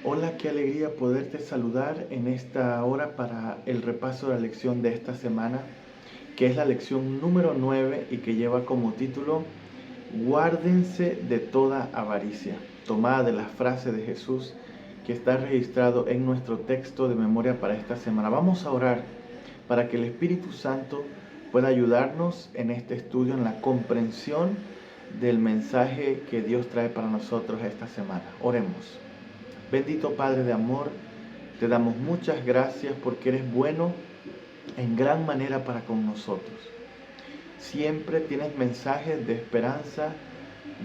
Hola, qué alegría poderte saludar en esta hora para el repaso de la lección de esta semana, que es la lección número 9 y que lleva como título Guárdense de toda avaricia, tomada de la frase de Jesús que está registrado en nuestro texto de memoria para esta semana. Vamos a orar para que el Espíritu Santo pueda ayudarnos en este estudio, en la comprensión del mensaje que Dios trae para nosotros esta semana. Oremos. Bendito Padre de amor, te damos muchas gracias porque eres bueno en gran manera para con nosotros. Siempre tienes mensajes de esperanza,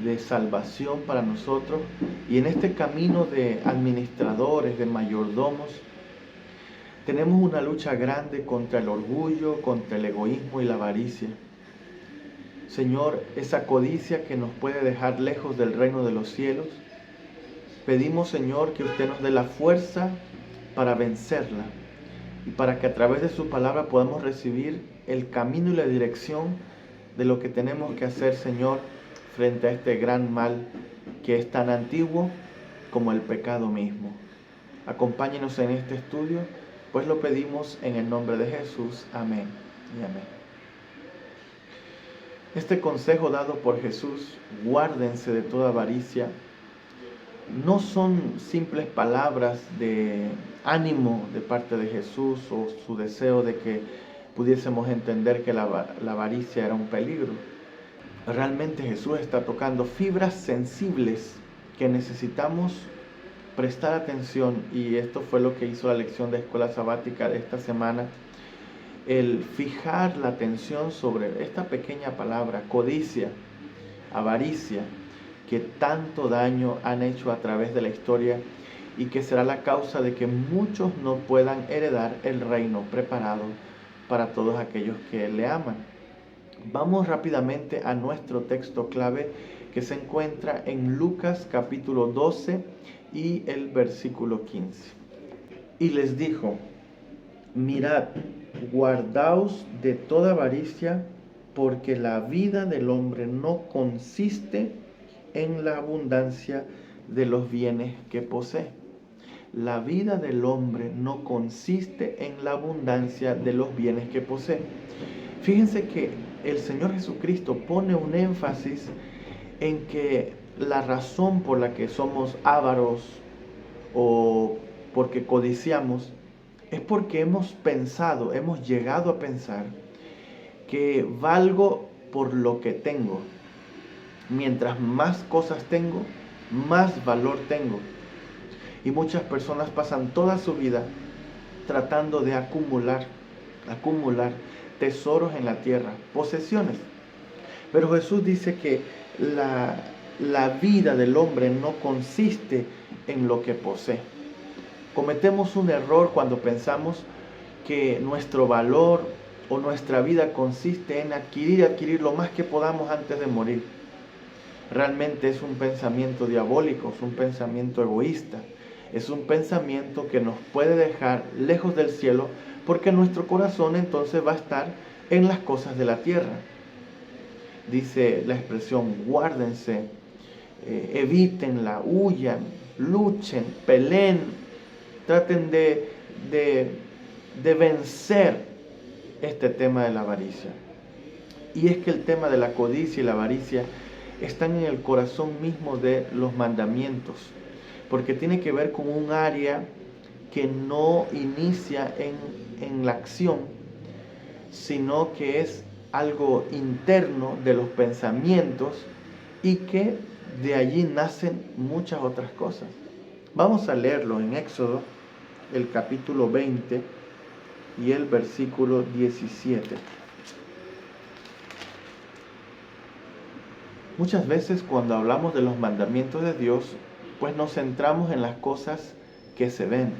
de salvación para nosotros, y en este camino de administradores, de mayordomos, tenemos una lucha grande contra el orgullo, contra el egoísmo y la avaricia. Señor, esa codicia que nos puede dejar lejos del reino de los cielos. Pedimos, Señor, que usted nos dé la fuerza para vencerla y para que a través de su palabra podamos recibir el camino y la dirección de lo que tenemos que hacer, Señor, frente a este gran mal que es tan antiguo como el pecado mismo. Acompáñenos en este estudio, pues lo pedimos en el nombre de Jesús. Amén y amén. Este consejo dado por Jesús, guárdense de toda avaricia, no son simples palabras de ánimo de parte de Jesús o su deseo de que pudiésemos entender que la avaricia era un peligro. Realmente Jesús está tocando fibras sensibles que necesitamos prestar atención, y esto fue lo que hizo la lección de escuela sabática de esta semana, el fijar la atención sobre esta pequeña palabra, codicia, avaricia, que tanto daño han hecho a través de la historia y que será la causa de que muchos no puedan heredar el reino preparado para todos aquellos que le aman. Vamos rápidamente a nuestro texto clave que se encuentra en Lucas capítulo 12 y el versículo 15. Y les dijo: mirad, guardaos de toda avaricia, porque la vida del hombre no consiste en la abundancia de los bienes que posee. La vida del hombre no consiste en la abundancia de los bienes que posee. Fíjense que el Señor Jesucristo pone un énfasis en que la razón por la que somos ávaros o porque codiciamos es porque hemos llegado a pensar que valgo por lo que tengo. Mientras más cosas tengo, más valor tengo. Y muchas personas pasan toda su vida tratando de acumular tesoros en la tierra, posesiones. Pero Jesús dice que la vida del hombre no consiste en lo que posee. Cometemos un error cuando pensamos que nuestro valor o nuestra vida consiste en adquirir lo más que podamos antes de morir. Realmente es un pensamiento diabólico, es un pensamiento egoísta, es un pensamiento que nos puede dejar lejos del cielo, porque nuestro corazón entonces va a estar en las cosas de la tierra. Dice la expresión: guárdense, evítenla, huyan, luchen, peleen, traten de vencer este tema de la avaricia. Y es que el tema de la codicia y la avaricia están en el corazón mismo de los mandamientos, porque tiene que ver con un área que no inicia en la acción, sino que es algo interno de los pensamientos y que de allí nacen muchas otras cosas. Vamos a leerlo en Éxodo, el capítulo 20 y el versículo 17. Muchas veces cuando hablamos de los mandamientos de Dios, pues nos centramos en las cosas que se ven,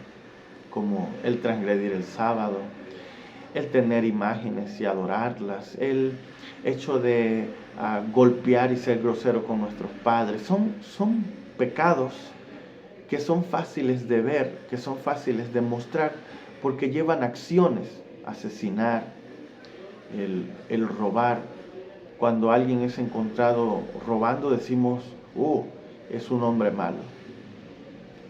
como el transgredir el sábado, el tener imágenes y adorarlas, el hecho de golpear y ser grosero con nuestros padres. Son pecados que son fáciles de ver, que son fáciles de mostrar, porque llevan acciones: asesinar, el robar. Cuando alguien es encontrado robando, decimos: es un hombre malo.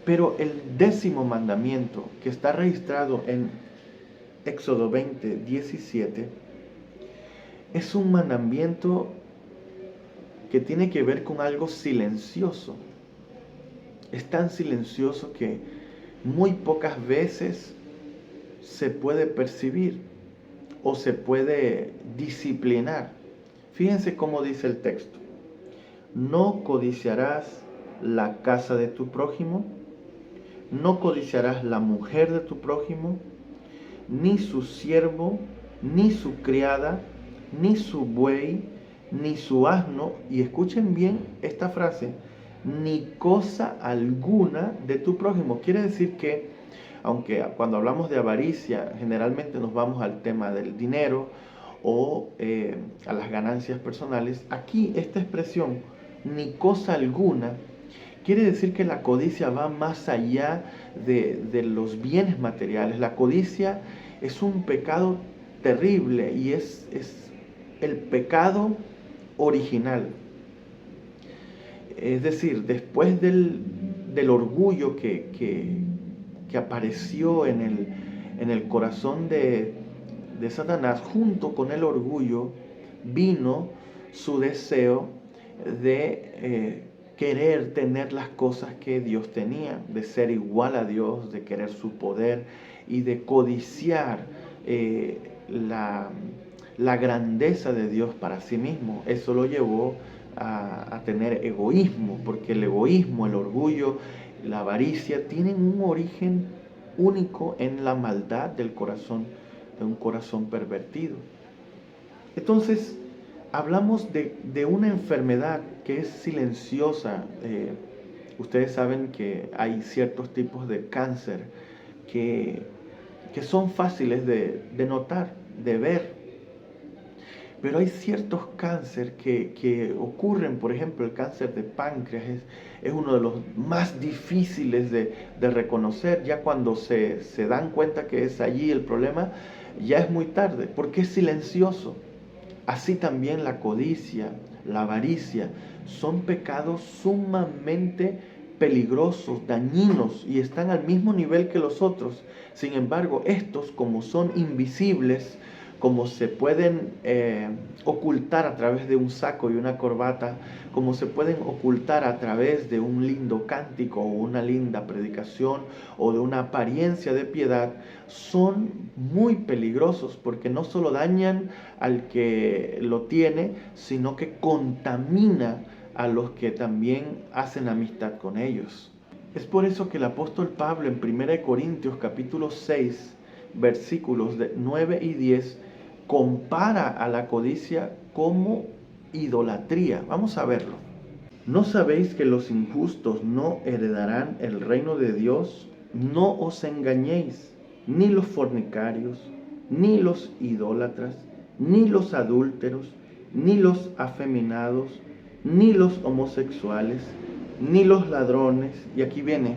Pero el 10º mandamiento, que está registrado en Éxodo 20, 17, es un mandamiento que tiene que ver con algo silencioso. Es tan silencioso que muy pocas veces se puede percibir o se puede disciplinar. Fíjense cómo dice el texto. No codiciarás la casa de tu prójimo, no codiciarás la mujer de tu prójimo, ni su siervo, ni su criada, ni su buey, ni su asno, y escuchen bien esta frase, ni cosa alguna de tu prójimo. Quiere decir que, aunque cuando hablamos de avaricia, generalmente nos vamos al tema del dinero o a las ganancias personales, aquí esta expresión, ni cosa alguna, quiere decir que la codicia va más allá de los bienes materiales. La codicia es un pecado terrible y es el pecado original. Es decir, después del orgullo que apareció en el corazón de Satanás, junto con el orgullo vino su deseo de querer tener las cosas que Dios tenía, de ser igual a Dios, de querer su poder y de codiciar la grandeza de Dios para sí mismo. Eso lo llevó a tener egoísmo, porque el egoísmo, el orgullo, la avaricia tienen un origen único en la maldad del corazón, de un corazón pervertido. Entonces, hablamos de una enfermedad que es silenciosa. Ustedes saben que hay ciertos tipos de cáncer que son fáciles de notar, de ver. Pero hay ciertos cánceres que ocurren, por ejemplo, el cáncer de páncreas es uno de los más difíciles de reconocer. Ya cuando se dan cuenta que es allí el problema, ya es muy tarde, porque es silencioso. Así también la codicia, la avaricia, son pecados sumamente peligrosos, dañinos, y están al mismo nivel que los otros. Sin embargo, estos, como son invisibles, como se pueden ocultar a través de un saco y una corbata, como se pueden ocultar a través de un lindo cántico o una linda predicación o de una apariencia de piedad, son muy peligrosos porque no solo dañan al que lo tiene, sino que contamina a los que también hacen amistad con ellos. Es por eso que el apóstol Pablo en 1 Corintios capítulo 6, versículos 9 y 10, compara a la codicia como idolatría. Vamos a verlo. ¿No sabéis que los injustos no heredarán el reino de Dios? No os engañéis, ni los fornicarios, ni los idólatras, ni los adúlteros, ni los afeminados, ni los homosexuales, ni los ladrones, y aquí viene,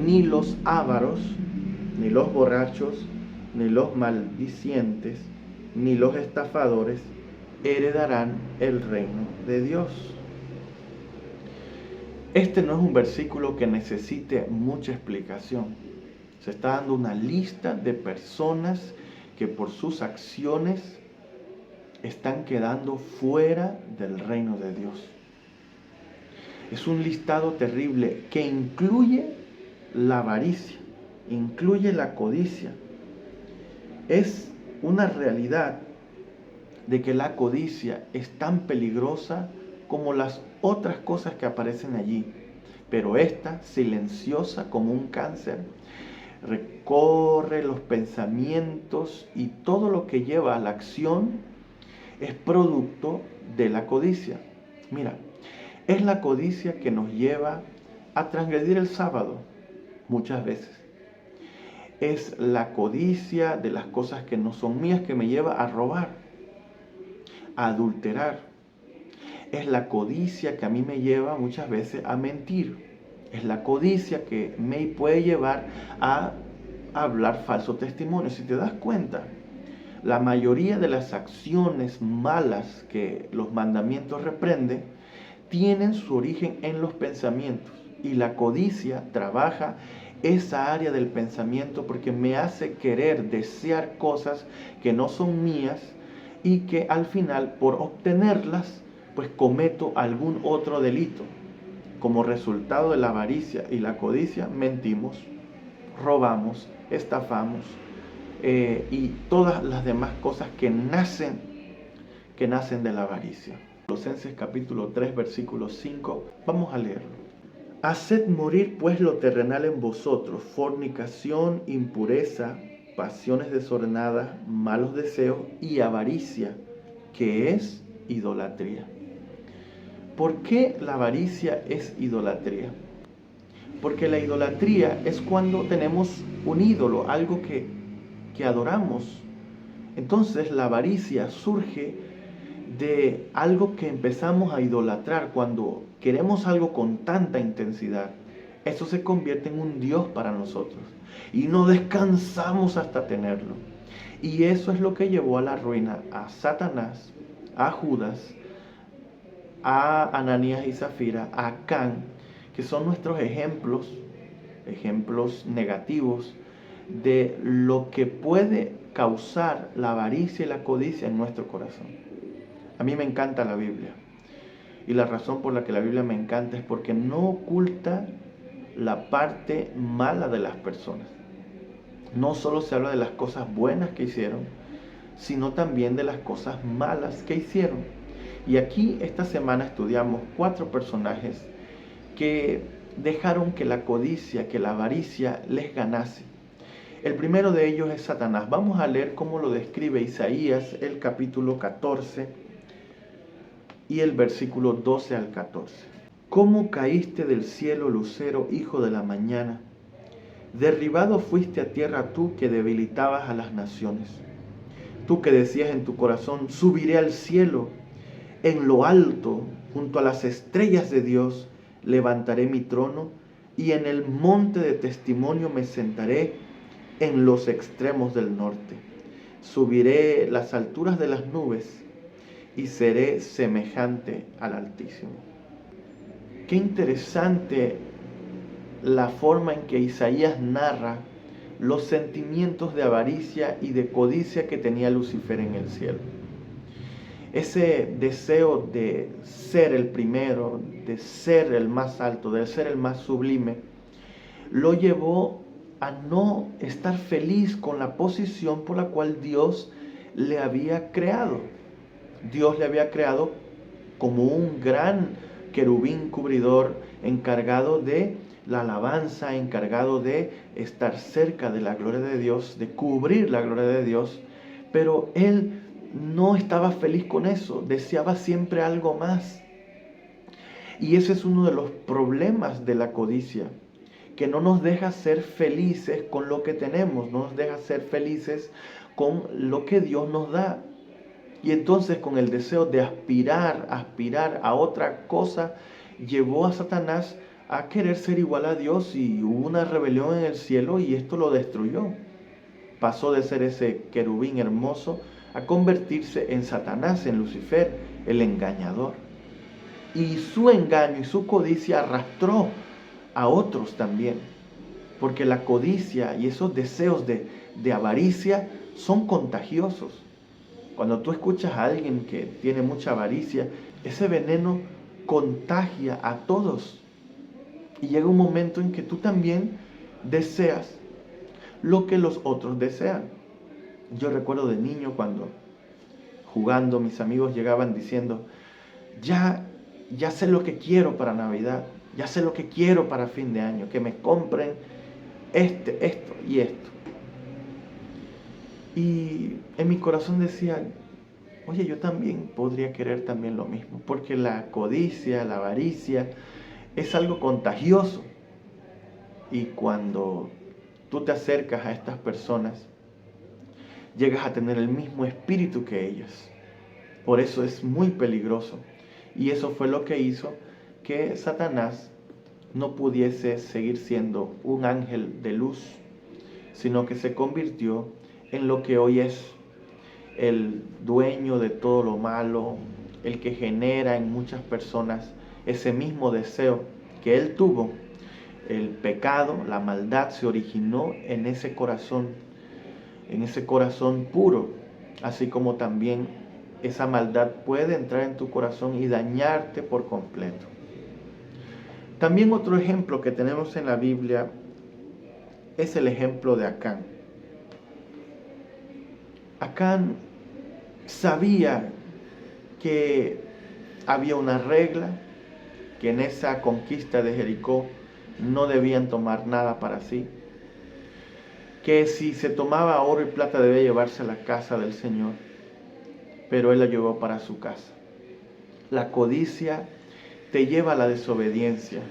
ni los ávaros, ni los borrachos, ni los maldicientes, ni los estafadores heredarán el reino de Dios. Este no es un versículo que necesite mucha explicación. Se está dando una lista de personas que por sus acciones están quedando fuera del reino de Dios. Es un listado terrible que incluye la avaricia, incluye la codicia. Es una realidad de que la codicia es tan peligrosa como las otras cosas que aparecen allí, pero esta, silenciosa como un cáncer, recorre los pensamientos y todo lo que lleva a la acción es producto de la codicia. Mira, es la codicia que nos lleva a transgredir el sábado muchas veces. Es la codicia de las cosas que no son mías que me lleva a robar, a adulterar. Es la codicia que a mí me lleva muchas veces a mentir. Es la codicia que me puede llevar a hablar falso testimonio. Si te das cuenta, la mayoría de las acciones malas que los mandamientos reprenden tienen su origen en los pensamientos. Y la codicia trabaja esa área del pensamiento porque me hace querer, desear cosas que no son mías y que al final, por obtenerlas, pues cometo algún otro delito. Como resultado de la avaricia y la codicia, mentimos, robamos, estafamos y todas las demás cosas que nacen de la avaricia. Colosenses capítulo 3, versículo 5, vamos a leerlo. Haced morir pues lo terrenal en vosotros, fornicación, impureza, pasiones desordenadas, malos deseos y avaricia, que es idolatría. ¿Por qué la avaricia es idolatría? Porque la idolatría es cuando tenemos un ídolo, algo que adoramos. Entonces la avaricia surge de algo que empezamos a idolatrar cuando queremos algo con tanta intensidad. Eso se convierte en un Dios para nosotros y no descansamos hasta tenerlo. Y eso es lo que llevó a la ruina a Satanás, a Judas, a Ananías y Zafira, a Acán, que son nuestros ejemplos negativos de lo que puede causar la avaricia y la codicia en nuestro corazón. A mí me encanta la Biblia. Y la razón por la que la Biblia me encanta es porque no oculta la parte mala de las personas. No solo se habla de las cosas buenas que hicieron, sino también de las cosas malas que hicieron. Y aquí esta semana estudiamos 4 personajes que dejaron que la codicia, que la avaricia les ganase. El primero de ellos es Satanás. Vamos a leer cómo lo describe Isaías, el capítulo 14 y el versículo 12 al 14. ¿Cómo caíste del cielo, lucero, hijo de la mañana? Derribado fuiste a tierra tú que debilitabas a las naciones. Tú que decías en tu corazón, subiré al cielo, en lo alto, junto a las estrellas de Dios, levantaré mi trono y en el monte de testimonio me sentaré en los extremos del norte. Subiré las alturas de las nubes y seré semejante al Altísimo. Qué interesante la forma en que Isaías narra los sentimientos de avaricia y de codicia que tenía Lucifer en el cielo. Ese deseo de ser el primero, de ser el más alto, de ser el más sublime, lo llevó a no estar feliz con la posición por la cual Dios le había creado. Dios le había creado como un gran querubín cubridor encargado de la alabanza, encargado de estar cerca de la gloria de Dios, de cubrir la gloria de Dios, pero él no estaba feliz con eso, deseaba siempre algo más. Y ese es uno de los problemas de la codicia, que no nos deja ser felices con lo que tenemos, no nos deja ser felices con lo que Dios nos da. Y entonces con el deseo de aspirar a otra cosa, llevó a Satanás a querer ser igual a Dios y hubo una rebelión en el cielo y esto lo destruyó. Pasó de ser ese querubín hermoso a convertirse en Satanás, en Lucifer, el engañador. Y su engaño y su codicia arrastró a otros también, porque la codicia y esos deseos de avaricia son contagiosos. Cuando tú escuchas a alguien que tiene mucha avaricia, ese veneno contagia a todos. Y llega un momento en que tú también deseas lo que los otros desean. Yo recuerdo de niño cuando jugando mis amigos llegaban diciendo, ya sé lo que quiero para Navidad, ya sé lo que quiero para fin de año, que me compren esto y esto. Y en mi corazón decía, oye, yo también podría querer también lo mismo, porque la codicia, la avaricia, es algo contagioso. Y cuando tú te acercas a estas personas, llegas a tener el mismo espíritu que ellas. Por eso es muy peligroso. Y eso fue lo que hizo que Satanás no pudiese seguir siendo un ángel de luz, sino que se convirtió en lo que hoy es el dueño de todo lo malo, el que genera en muchas personas ese mismo deseo que él tuvo El pecado, la maldad se originó en ese corazón puro, así como también esa maldad puede entrar en tu corazón y dañarte por completo. También otro ejemplo que tenemos en la Biblia es el ejemplo de Acán. Acán sabía que había una regla, que en esa conquista de Jericó no debían tomar nada para sí, que si se tomaba oro y plata debía llevarse a la casa del Señor, pero él la llevó para su casa. La codicia te lleva a la desobediencia.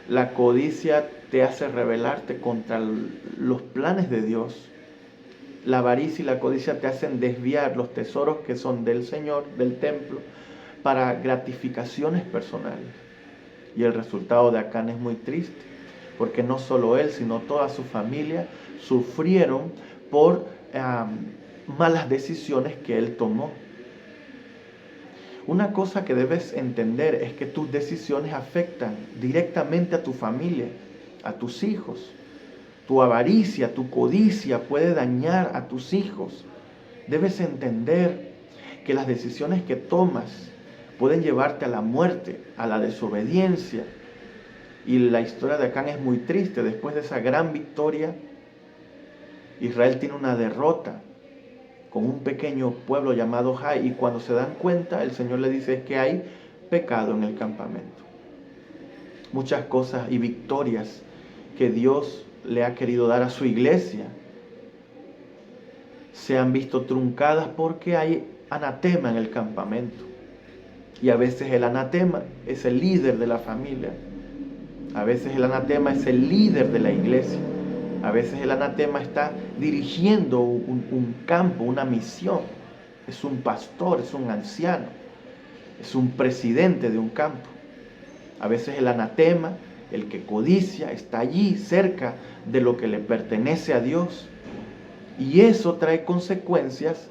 La codicia te hace rebelarte contra los planes de Dios. La avaricia y la codicia te hacen desviar los tesoros que son del Señor, del templo, para gratificaciones personales. Y el resultado de Acán es muy triste, porque no solo él, sino toda su familia sufrieron por malas decisiones que él tomó. Una cosa que debes entender es que tus decisiones afectan directamente a tu familia, a tus hijos. Tu avaricia, tu codicia puede dañar a tus hijos. Debes entender que las decisiones que tomas pueden llevarte a la muerte, a la desobediencia. Y la historia de Acán es muy triste. Después de esa gran victoria, Israel tiene una derrota con un pequeño pueblo llamado Jai, y cuando se dan cuenta, el Señor le dice que hay pecado en el campamento. Muchas cosas y victorias que Dios le ha querido dar a su iglesia se han visto truncadas porque hay anatema en el campamento. Y a veces el anatema es el líder de la familia. A veces el anatema es el líder de la iglesia. A veces el anatema está dirigiendo un campo, una misión. Es un pastor, es un anciano, es un presidente de un campo. A veces el anatema, el que codicia, está allí cerca de lo que le pertenece a Dios. Y eso trae consecuencias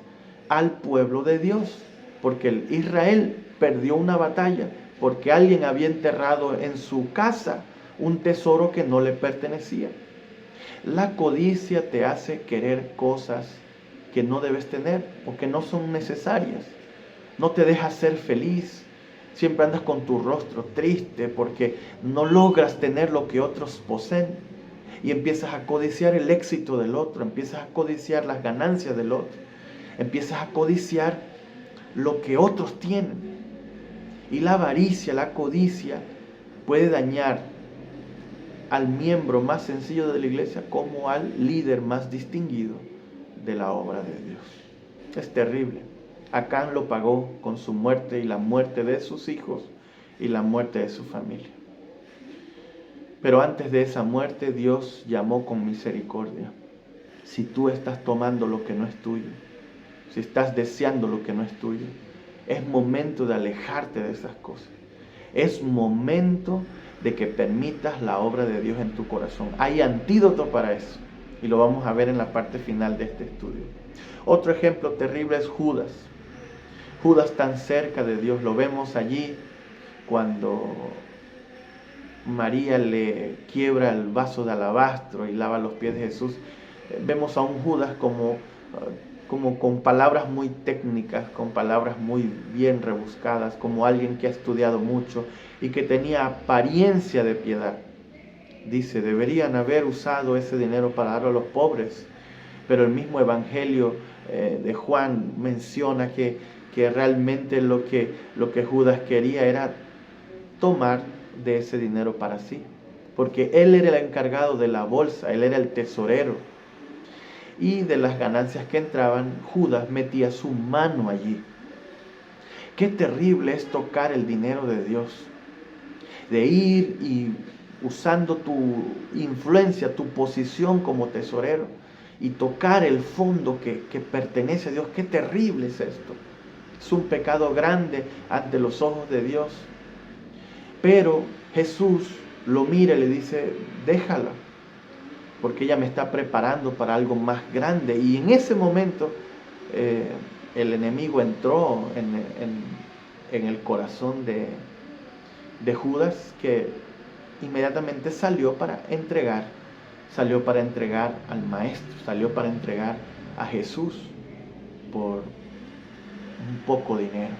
al pueblo de Dios. Porque Israel perdió una batalla porque alguien había enterrado en su casa un tesoro que no le pertenecía. La codicia te hace querer cosas que no debes tener o que no son necesarias. No te deja ser feliz. Siempre andas con tu rostro triste porque no logras tener lo que otros poseen. Y empiezas a codiciar el éxito del otro, empiezas a codiciar las ganancias del otro, empiezas a codiciar lo que otros tienen. Y la avaricia, la codicia puede dañar al miembro más sencillo de la iglesia como al líder más distinguido de la obra de Dios. Es terrible. Acán lo pagó con su muerte y la muerte de sus hijos y la muerte de su familia. Pero antes de esa muerte, Dios llamó con misericordia. Si tú estás tomando lo que no es tuyo, si estás deseando lo que no es tuyo, es momento de alejarte de esas cosas. Es momento de que permitas la obra de Dios en tu corazón. Hay antídoto para eso, y lo vamos a ver en la parte final de este estudio. Otro ejemplo terrible es Judas. Judas tan cerca de Dios, lo vemos allí cuando María le quiebra el vaso de alabastro y lava los pies de Jesús. Vemos a un Judas como con palabras muy técnicas, con palabras muy bien rebuscadas, como alguien que ha estudiado mucho y que tenía apariencia de piedad. Dice, deberían haber usado ese dinero para darlo a los pobres, pero el mismo Evangelio de Juan menciona que realmente lo que Judas quería era tomar de ese dinero para sí, porque él era el encargado de la bolsa, él era el tesorero, y de las ganancias que entraban, Judas metía su mano allí. Qué terrible es tocar el dinero de Dios, de ir y usando tu influencia, tu posición como tesorero, y tocar el fondo que pertenece a Dios. Qué terrible es esto. Es un pecado grande ante los ojos de Dios. Pero Jesús lo mira y le dice, déjala, porque ella me está preparando para algo más grande. Y en ese momento el enemigo entró en el corazón de Judas, que inmediatamente salió para entregar al Maestro, salió para entregar a Jesús por un poco dinero.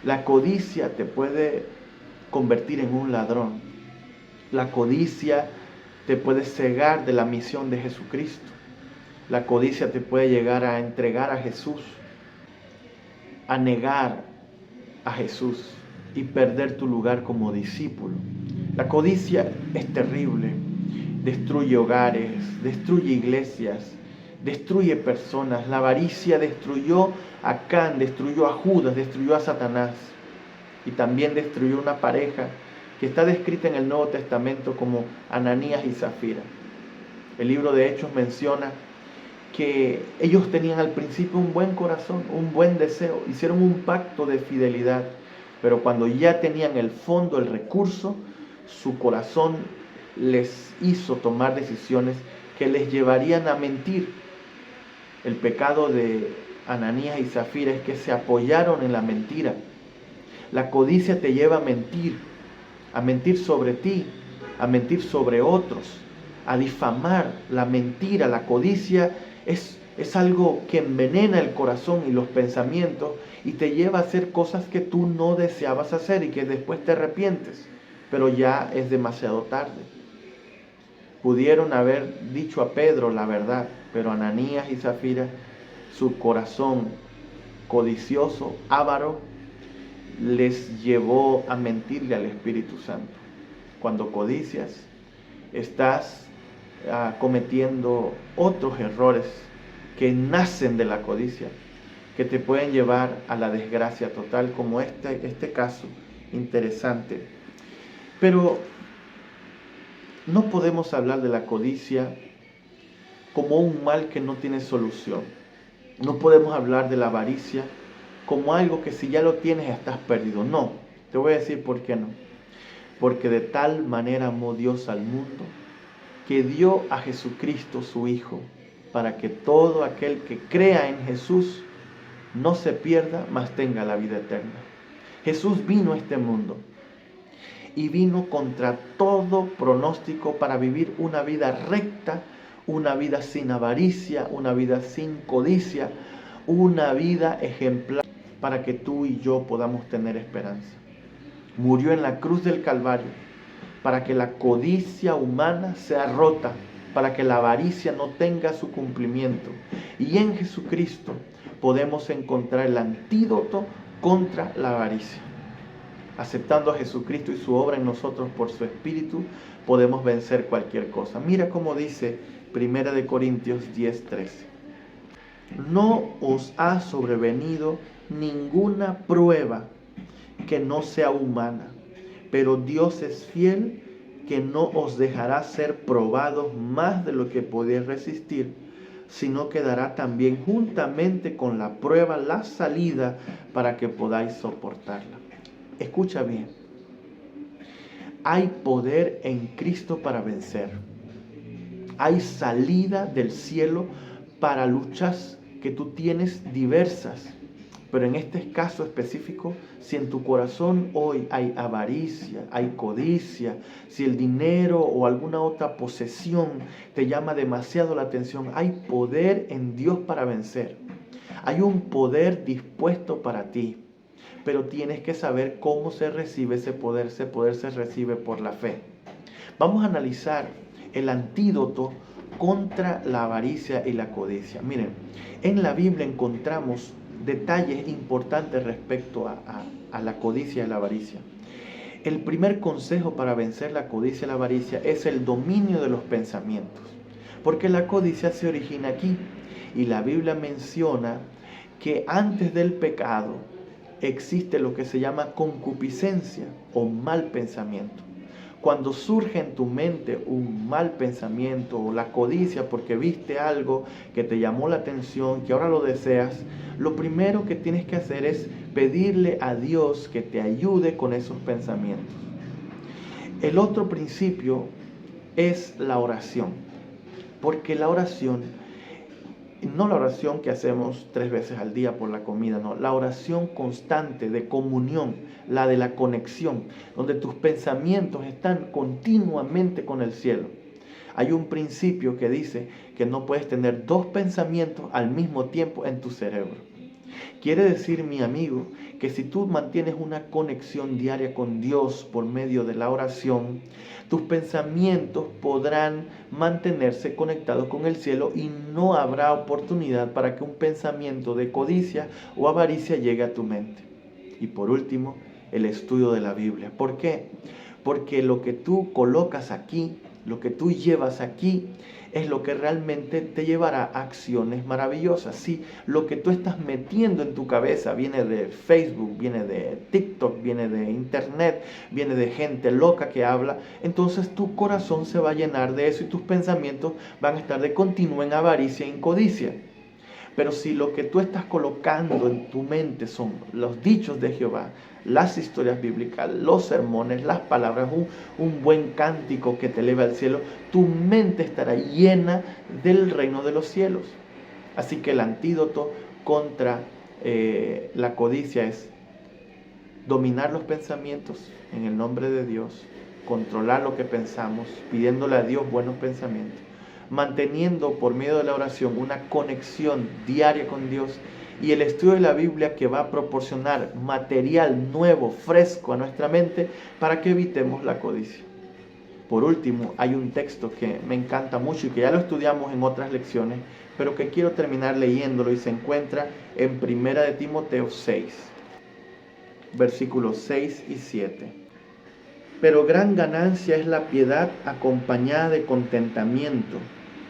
La codicia te puede convertir en un ladrón. La codicia te puede cegar de la misión de Jesucristo. La codicia te puede llegar a entregar a Jesús, a negar a Jesús y perder tu lugar como discípulo. La codicia es terrible. Destruye hogares, destruye iglesias, destruye personas. La avaricia destruyó a Can, destruyó a Judas, destruyó a Satanás. Y también destruyó una pareja que está descrita en el Nuevo Testamento como Ananías y Zafira. El libro de Hechos menciona que ellos tenían al principio un buen corazón, un buen deseo, hicieron un pacto de fidelidad, pero cuando ya tenían el fondo, el recurso, su corazón les hizo tomar decisiones que les llevarían a mentir. El pecado de Ananías y Zafira es que se apoyaron en la mentira. La codicia te lleva a mentir sobre ti, a mentir sobre otros, a difamar. La mentira, la codicia es algo que envenena el corazón y los pensamientos y te lleva a hacer cosas que tú no deseabas hacer y que después te arrepientes, pero ya es demasiado tarde. Pudieron haber dicho a Pedro la verdad, pero Ananías y Zafira, su corazón codicioso, avaro, les llevó a mentirle al Espíritu Santo. Cuando codicias, estás cometiendo otros errores que nacen de la codicia, que te pueden llevar a la desgracia total, como este caso interesante. Pero no podemos hablar de la codicia como un mal que no tiene solución. No podemos hablar de la avaricia como algo que si ya lo tienes estás perdido. No, te voy a decir por qué no. Porque de tal manera amó Dios al mundo que dio a Jesucristo su Hijo, para que todo aquel que crea en Jesús no se pierda, mas tenga la vida eterna. Jesús vino a este mundo y vino contra todo pronóstico para vivir una vida recta, una vida sin avaricia, una vida sin codicia, una vida ejemplar para que tú y yo podamos tener esperanza. Murió en la cruz del Calvario para que la codicia humana sea rota, para que la avaricia no tenga su cumplimiento. Y en Jesucristo podemos encontrar el antídoto contra la avaricia. Aceptando a Jesucristo y su obra en nosotros por su Espíritu, podemos vencer cualquier cosa. Mira cómo dice 1 Corintios 10:13. No os ha sobrevenido ninguna prueba que no sea humana, pero Dios es fiel, que no os dejará ser probados más de lo que podéis resistir, sino que dará también juntamente con la prueba la salida para que podáis soportarla. Escucha bien. Hay poder en Cristo para vencer. Hay salida del cielo para luchas que tú tienes diversas. Pero en este caso específico, si en tu corazón hoy hay avaricia, hay codicia, si el dinero o alguna otra posesión te llama demasiado la atención, hay poder en Dios para vencer. Hay un poder dispuesto para ti, pero tienes que saber cómo se recibe ese poder. Ese poder se recibe por la fe. Vamos a analizar el antídoto contra la avaricia y la codicia. Miren, en la Biblia encontramos detalles importantes respecto a la codicia y la avaricia. El primer consejo para vencer la codicia y la avaricia es el dominio de los pensamientos, porque la codicia se origina aquí y la Biblia menciona que antes del pecado existe lo que se llama concupiscencia o mal pensamiento. Cuando surge en tu mente un mal pensamiento o la codicia porque viste algo que te llamó la atención, que ahora lo deseas, lo primero que tienes que hacer es pedirle a Dios que te ayude con esos pensamientos. El otro principio es la oración, porque la oración no la oración que hacemos 3 veces al día por la comida, no, la oración constante de comunión, la de la conexión, donde tus pensamientos están continuamente con el cielo. Hay un principio que dice que no puedes tener 2 pensamientos al mismo tiempo en tu cerebro. Quiere decir, mi amigo, que si tú mantienes una conexión diaria con Dios por medio de la oración, tus pensamientos podrán mantenerse conectados con el cielo y no habrá oportunidad para que un pensamiento de codicia o avaricia llegue a tu mente. Y por último, el estudio de la Biblia. ¿Por qué? Porque lo que tú colocas aquí, lo que tú llevas aquí, es lo que realmente te llevará a acciones maravillosas. Si lo que tú estás metiendo en tu cabeza viene de Facebook, viene de TikTok, viene de Internet, viene de gente loca que habla, entonces tu corazón se va a llenar de eso y tus pensamientos van a estar de continuo en avaricia y en codicia. Pero si lo que tú estás colocando en tu mente son los dichos de Jehová, las historias bíblicas, los sermones, las palabras, un buen cántico que te eleva al cielo, tu mente estará llena del reino de los cielos. Así que el antídoto contra la codicia es dominar los pensamientos en el nombre de Dios, controlar lo que pensamos, pidiéndole a Dios buenos pensamientos, manteniendo por medio de la oración una conexión diaria con Dios y el estudio de la Biblia que va a proporcionar material nuevo, fresco a nuestra mente para que evitemos la codicia. Por último, hay un texto que me encanta mucho y que ya lo estudiamos en otras lecciones, pero que quiero terminar leyéndolo y se encuentra en 1 de Timoteo 6, versículos 6 y 7. Pero gran ganancia es la piedad acompañada de contentamiento,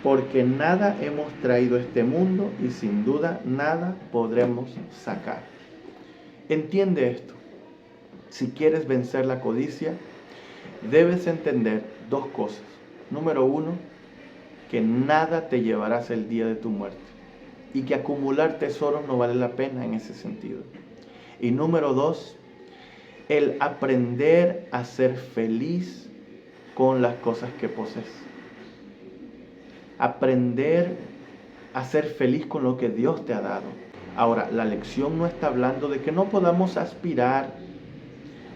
porque nada hemos traído a este mundo y sin duda nada podremos sacar. Entiende esto. Si quieres vencer la codicia, debes entender 2 cosas. Número 1, que nada te llevarás el día de tu muerte y que acumular tesoros no vale la pena en ese sentido. Y número 2, el aprender a ser feliz con las cosas que posees. Aprender a ser feliz con lo que Dios te ha dado. Ahora, la lección no está hablando de que no podamos aspirar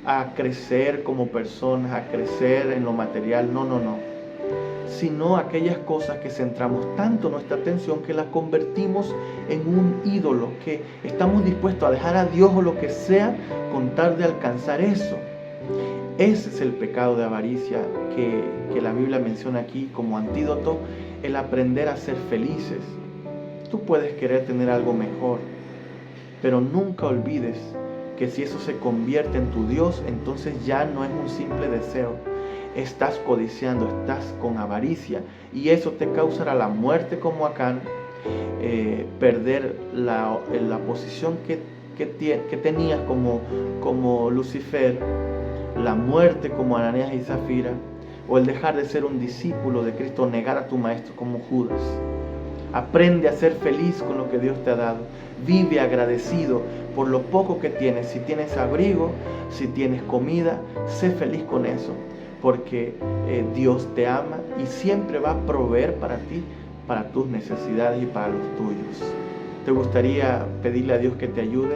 a crecer como personas, a crecer en lo material, no, sino aquellas cosas que centramos tanto nuestra atención que las convertimos en un ídolo, que estamos dispuestos a dejar a Dios o lo que sea con tal de alcanzar eso. Ese es el pecado de avaricia que la Biblia menciona aquí como antídoto, el aprender a ser felices. Tú puedes querer tener algo mejor, pero nunca olvides que si eso se convierte en tu Dios, entonces ya no es un simple deseo. Estás codiciando, estás con avaricia y eso te causará la muerte como Acán, perder la posición que tenías como Lucifer, la muerte como Ananías y Zafira, o el dejar de ser un discípulo de Cristo, negar a tu maestro como Judas. Aprende a ser feliz con lo que Dios te ha dado. Vive agradecido por lo poco que tienes. Si tienes abrigo, si tienes comida, sé feliz con eso, porque Dios te ama y siempre va a proveer para ti, para tus necesidades y para los tuyos. ¿Te gustaría pedirle a Dios que te ayude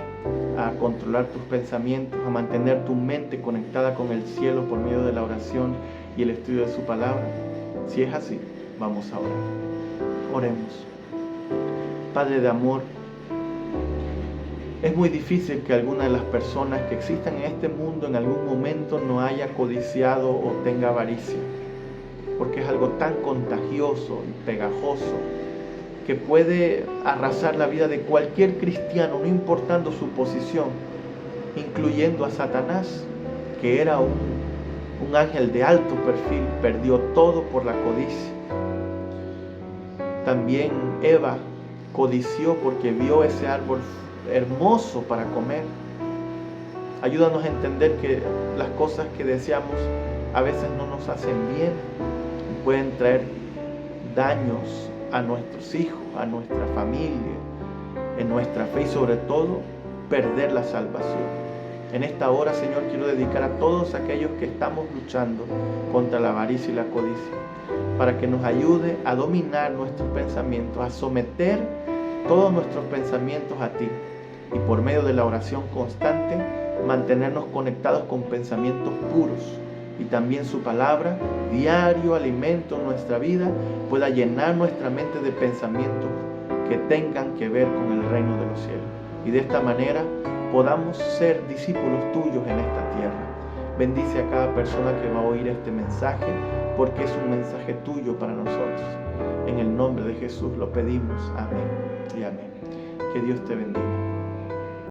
a controlar tus pensamientos, a mantener tu mente conectada con el cielo por medio de la oración y el estudio de su palabra? Si es así, vamos a orar. Oremos. Padre de amor, es muy difícil que alguna de las personas que existan en este mundo en algún momento no haya codiciado o tenga avaricia, porque es algo tan contagioso y pegajoso que puede arrasar la vida de cualquier cristiano, no importando su posición, incluyendo a Satanás, que era un ángel de alto perfil, perdió todo por la codicia. También Eva codició porque vio ese árbol hermoso para comer. Ayúdanos a entender que las cosas que deseamos a veces no nos hacen bien, pueden traer daños a nuestros hijos, a nuestra familia, en nuestra fe y sobre todo perder la salvación. En esta hora, Señor, quiero dedicar a todos aquellos que estamos luchando contra la avaricia y la codicia, para que nos ayude a dominar nuestros pensamientos, a someter todos nuestros pensamientos a ti y por medio de la oración constante mantenernos conectados con pensamientos puros y también su palabra, diario alimento en nuestra vida, pueda llenar nuestra mente de pensamientos que tengan que ver con el reino de los cielos. Y de esta manera podamos ser discípulos tuyos en esta tierra. Bendice a cada persona que va a oír este mensaje, porque es un mensaje tuyo para nosotros. En el nombre de Jesús lo pedimos. Amén y amén. Que Dios te bendiga.